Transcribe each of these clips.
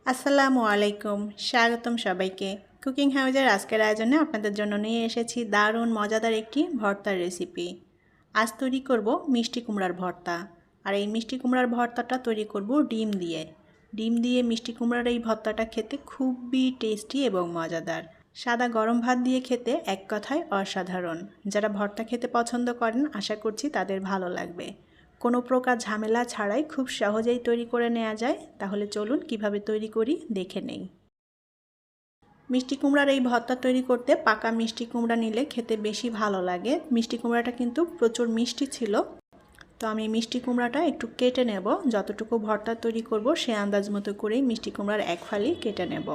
আসসালামু আলাইকুম, স্বাগতম সবাইকে। কুকিং হাউজের আজকের আয়োজনে আপনাদের জন্য নিয়ে এসেছি দারুণ মজাদার একটি ভর্তার রেসিপি। আজ তৈরি করব মিষ্টি কুমড়ার ভর্তা। আর এই মিষ্টি কুমড়ার ভর্তাটা তৈরি করব ডিম দিয়ে। ডিম দিয়ে মিষ্টি কুমড়ার এই ভর্তাটা খেতে খুবই টেস্টি এবং মজাদার। সাদা গরম ভাত দিয়ে খেতে এক কথায় অসাধারণ। যারা ভর্তা খেতে পছন্দ করেন আশা করছি তাদের ভালো লাগবে। কোনো প্রকার ঝামেলা ছাড়াই খুব সহজেই তৈরি করে নেওয়া যায়। তাহলে চলুন কিভাবে তৈরি করি দেখে নেই। মিষ্টি কুমড়ার এই ভর্তা তৈরি করতে পাকা মিষ্টি কুমড়া নিলে খেতে বেশি ভালো লাগে। মিষ্টি কুমড়াটা কিন্তু প্রচুর মিষ্টি ছিল, তো আমি মিষ্টি কুমড়াটা একটু কেটে নেব। যতটুকু ভর্তা তৈরি করব সে আন্দাজ মতো করেই মিষ্টি কুমড়ার এক ফালি কেটে নেব।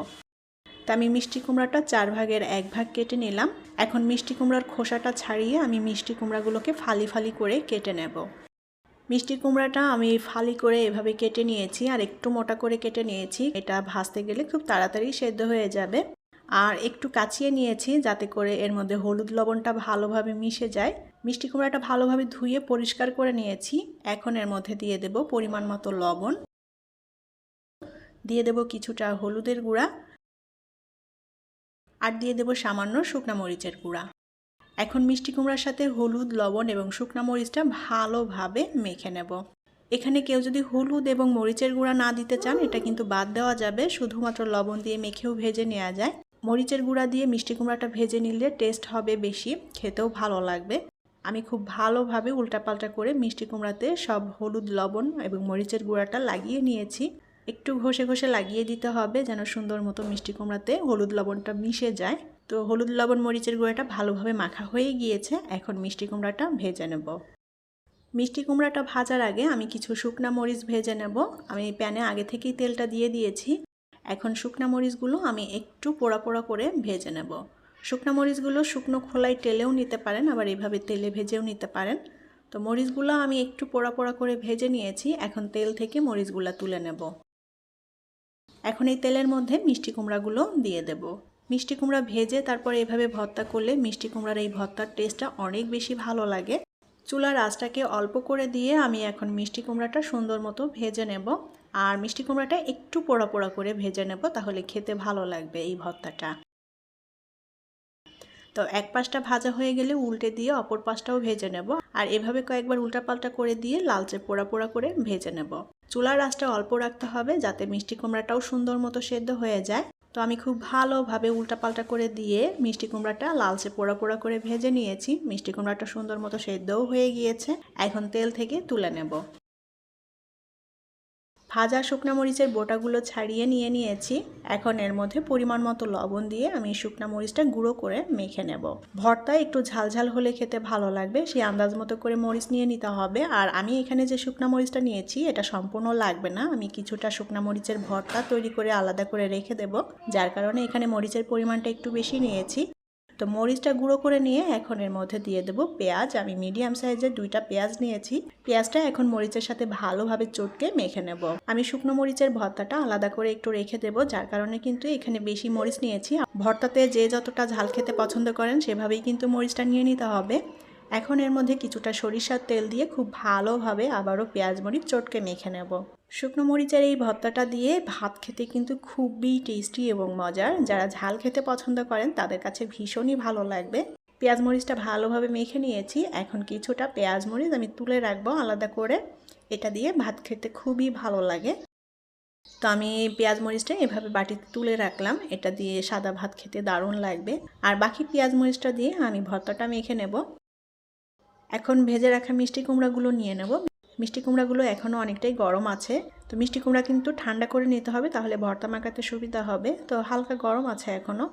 তা আমি মিষ্টি কুমড়াটা 4 ভাগের 1 ভাগ কেটে নিলাম। এখন মিষ্টি কুমড়ার খোসাটা ছাড়িয়ে আমি মিষ্টি কুমড়াগুলোকে ফালি ফালি করে কেটে নেব। মিষ্টি কুমড়াটা আমি ফালি করে এভাবে কেটে নিয়েছি, আর একটু মোটা করে কেটে নিয়েছি। এটা ভাজতে গেলে খুব তাড়াতাড়ি সেদ্ধ হয়ে যাবে। আর একটু কাচিয়ে নিয়েছি যাতে করে এর মধ্যে হলুদ লবণটা ভালোভাবে মিশে যায়। মিষ্টি কুমড়াটা ভালোভাবে ধুয়ে পরিষ্কার করে নিয়েছি। এখন এর মধ্যে দিয়ে দেব পরিমাণ মতো লবণ, দিয়ে দেব কিছুটা হলুদের গুঁড়া, আর দিয়ে দেব সামান্য শুকনা মরিচের গুঁড়া। এখন মিষ্টি কুমড়ার সাথে হলুদ, লবণ এবং শুকনা মরিচটা ভালোভাবে মেখে নেব। এখানে কেউ যদি হলুদ এবং মরিচের গুঁড়া না দিতে চান এটা কিন্তু বাদ দেওয়া যাবে, শুধুমাত্র লবণ দিয়ে মেখেও ভেজে নেওয়া যায়। মরিচের গুঁড়া দিয়ে মিষ্টি কুমড়াটা ভেজে নিলে টেস্ট হবে বেশি, খেতেও ভালো লাগবে। আমি খুব ভালোভাবে উল্টাপাল্টা করে মিষ্টি কুমড়াতে সব হলুদ, লবণ এবং মরিচের গুঁড়াটা লাগিয়ে নিয়েছি। একটু ঘষে ঘষে লাগিয়ে দিতে হবে যেন সুন্দর মতো মিষ্টি কুমড়াতে হলুদ লবণটা মিশে যায়। তো হলুদ, লবণ, মরিচের গুঁড়াটা ভালোভাবে মাখা হয়ে গিয়েছে। এখন মিষ্টি কুমড়াটা ভেজে নেব। মিষ্টি কুমড়াটা ভাজার আগে আমি কিছু শুকনা মরিচ ভেজে নেব। আমি প্যানে আগে থেকেই তেলটা দিয়ে দিয়েছি। এখন শুকনা মরিচগুলো আমি একটু পোড়া পোড়া করে ভেজে নেব। শুকনা মরিচগুলো শুকনো খোলায় টেলেও নিতে পারেন, আবার এভাবে তেলে ভেজেও নিতে পারেন। তো মরিচগুলো আমি একটু পোড়া পোড়া করে ভেজে নিয়েছি। এখন তেল থেকে মরিচগুলো তুলে নেব। এখন এই তেলের মধ্যে মিষ্টি কুমড়াগুলো দিয়ে দেব। মিষ্টি কুমড়া ভেজে তারপর এভাবে ভর্তা করলে মিষ্টি কুমড়ার এই ভর্তার টেস্টটা অনেক বেশি ভালো লাগে। চুলার আঁচটাকে অল্প করে দিয়ে আমি এখন মিষ্টি কুমড়াটা সুন্দর মতো ভেজে নেব। আর মিষ্টি কুমড়াটা একটু পোড়া পোড়া করে ভেজে নেব, তাহলে খেতে ভালো লাগবে এই ভর্তাটা। তো এক পাশটা ভাজা হয়ে গেলে উল্টে দিয়ে অপর পাশটাও ভেজে নেব। আর এভাবে কয়েকবার উল্টাপাল্টা করে দিয়ে লালচে পোড়া পোড়া করে ভেজে নেব। চুলার আঁচটা অল্প রাখতে হবে যাতে মিষ্টি কুমড়াটাও সুন্দর মতো সেদ্ধ হয়ে যায়। তো আমি খুব ভালোভাবে উল্টাপাল্টা করে দিয়ে মিষ্টি কুমড়াটা লালচে পোড়া পোড়া করে ভেজে নিয়েছি। মিষ্টি কুমড়াটা সুন্দর মতো সেদ্ধও হয়ে গিয়েছে। এখন তেল থেকে তুলে নেব। ভাজা শুকনা মরিচের বোটাগুলো ছাড়িয়ে নিয়েছি। এখন এর মধ্যে পরিমাণ মতো লবণ দিয়ে আমি শুকনা মরিচটা গুঁড়ো করে মেখে নেব। ভর্তা একটু ঝালঝাল হলে খেতে ভালো লাগবে, সেই আন্দাজ মতো করে মরিচ নিয়ে নিতে হবে। আর আমি এখানে যে শুকনা মরিচটা নিয়েছি এটা সম্পূর্ণ লাগবে না, আমি কিছুটা শুকনা মরিচের ভর্তা তৈরি করে আলাদা করে রেখে দেব, যার কারণে এখানে মরিচের পরিমাণটা একটু বেশি নিয়েছি। তো মরিচটা গুঁড়ো করে নিয়ে এখন এর মধ্যে দিয়ে দেব পেঁয়াজ। আমি মিডিয়াম সাইজের 2টা পেঁয়াজ নিয়েছি। পেঁয়াজটা এখন মরিচের সাথে ভালোভাবে চটকে মেখে নেব। আমি শুকনো মরিচের ভর্তাটা আলাদা করে একটু রেখে দেব, যার কারণে কিন্তু এখানে বেশি মরিচ নিয়েছি। ভর্তাতে যে যতটা ঝাল খেতে পছন্দ করেন সেভাবেই কিন্তু মরিচটা নিয়ে নিতে হবে। এখন এর মধ্যে কিছুটা সরিষার তেল দিয়ে খুব ভালোভাবে আবারও পেঁয়াজ মরিচ চটকে মেখে নেব। শুকনো মরিচের এই ভর্তাটা দিয়ে ভাত খেতে কিন্তু খুবই টেস্টি এবং মজার। যারা ঝাল খেতে পছন্দ করেন তাদের কাছে ভীষণই ভালো লাগবে। পেঁয়াজ মরিচটা ভালোভাবে মেখে নিয়েছি। এখন কিছুটা পেঁয়াজ মরিচ আমি তুলে রাখবো আলাদা করে, এটা দিয়ে ভাত খেতে খুবই ভালো লাগে। তো আমি পেঁয়াজ মরিচটা এভাবে বাটিতে তুলে রাখলাম, এটা দিয়ে সাদা ভাত খেতে দারুণ লাগবে। আর বাকি পেঁয়াজ মরিচটা দিয়ে আমি ভর্তাটা মেখে নেব। এখন ভেজে রাখা মিষ্টি কুমড়াগুলো নিয়ে নেব। মিষ্টি কুমড়াগুলো এখনও অনেকটাই গরম আছে, তো মিষ্টি কুমড়া কিন্তু ঠান্ডা করে নিতে হবে, তাহলে ভর্তা মাখাতে সুবিধা হবে। তো হালকা গরম আছে এখনও।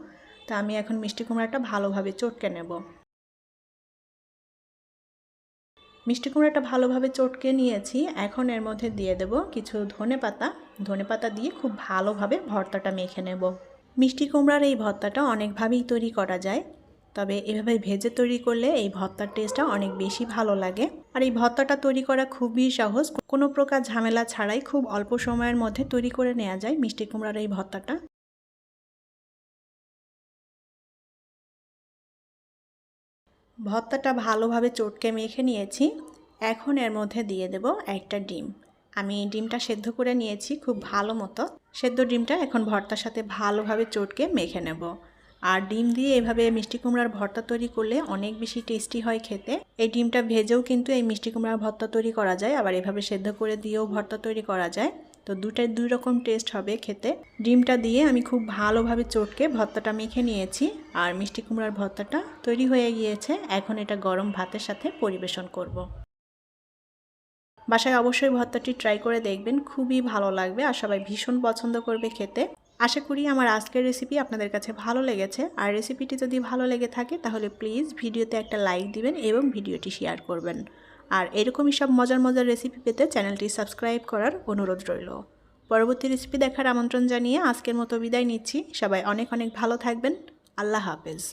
তো আমি এখন মিষ্টি কুমড়াটা ভালোভাবে চটকে নেব। মিষ্টি কুমড়াটা ভালোভাবে চটকে নিয়েছি। এখন এর মধ্যে দিয়ে দেব কিছু ধনেপাতা। ধনেপাতা দিয়ে খুব ভালোভাবে ভর্তাটা মেখে নেব। মিষ্টি কুমড়ার এই ভর্তাটা অনেকভাবেই তৈরি করা যায়, তবে এভাবে ভেজে তৈরি করলে এই ভর্তার টেস্টটা অনেক বেশি ভালো লাগে। আর এই ভর্তাটা তৈরি করা খুবই সহজ, কোনো প্রকার ঝামেলা ছাড়াই খুব অল্প সময়ের মধ্যে তৈরি করে নেওয়া যায় মিষ্টি কুমড়ার এই ভর্তাটা। ভর্তাটা ভালোভাবে চটকে মেখে নিয়েছি। এখন এর মধ্যে দিয়ে দেব একটা ডিম। আমি ডিমটা সেদ্ধ করে নিয়েছি খুব ভালো মতো। সেদ্ধ ডিমটা এখন ভর্তার সাথে ভালোভাবে চটকে মেখে নেব। আর ডিম দিয়ে এভাবে মিষ্টি কুমড়ার ভর্তা তৈরি করলে অনেক বেশি টেস্টি হয় খেতে। এই ডিমটা ভেজেও কিন্তু এই মিষ্টি কুমড়ার ভর্তা তৈরি করা যায়, আবার এভাবে সেদ্ধ করে দিয়েও ভর্তা তৈরি করা যায়। তো দুটাই দুই রকম টেস্ট হবে খেতে। ডিমটা দিয়ে আমি খুব ভালোভাবে চটকে ভর্তাটা মেখে নিয়েছি। আর মিষ্টি কুমড়ার ভর্তাটা তৈরি হয়ে গিয়েছে। এখন এটা গরম ভাতের সাথে পরিবেশন করব। বাসায় অবশ্যই ভর্তাটি ট্রাই করে দেখবেন, খুবই ভালো লাগবে আর সবাই ভীষণ পছন্দ করবে খেতে। আশা করি আমার আজকের রেসিপি আপনাদের কাছে ভালো লেগেছে। আর রেসিপিটি যদি ভালো লেগে থাকে তাহলে প্লিজ ভিডিওতে একটা লাইক দিবেন এবং ভিডিওটি শেয়ার করবেন। আর এরকমই সব মজার মজার রেসিপি পেতে চ্যানেলটি সাবস্ক্রাইব করার অনুরোধ রইল। পরবর্তী রেসিপি দেখার আমন্ত্রণ জানিয়ে আজকের মতো বিদায় নিচ্ছি। সবাই অনেক অনেক ভালো থাকবেন। আল্লাহ হাফেজ।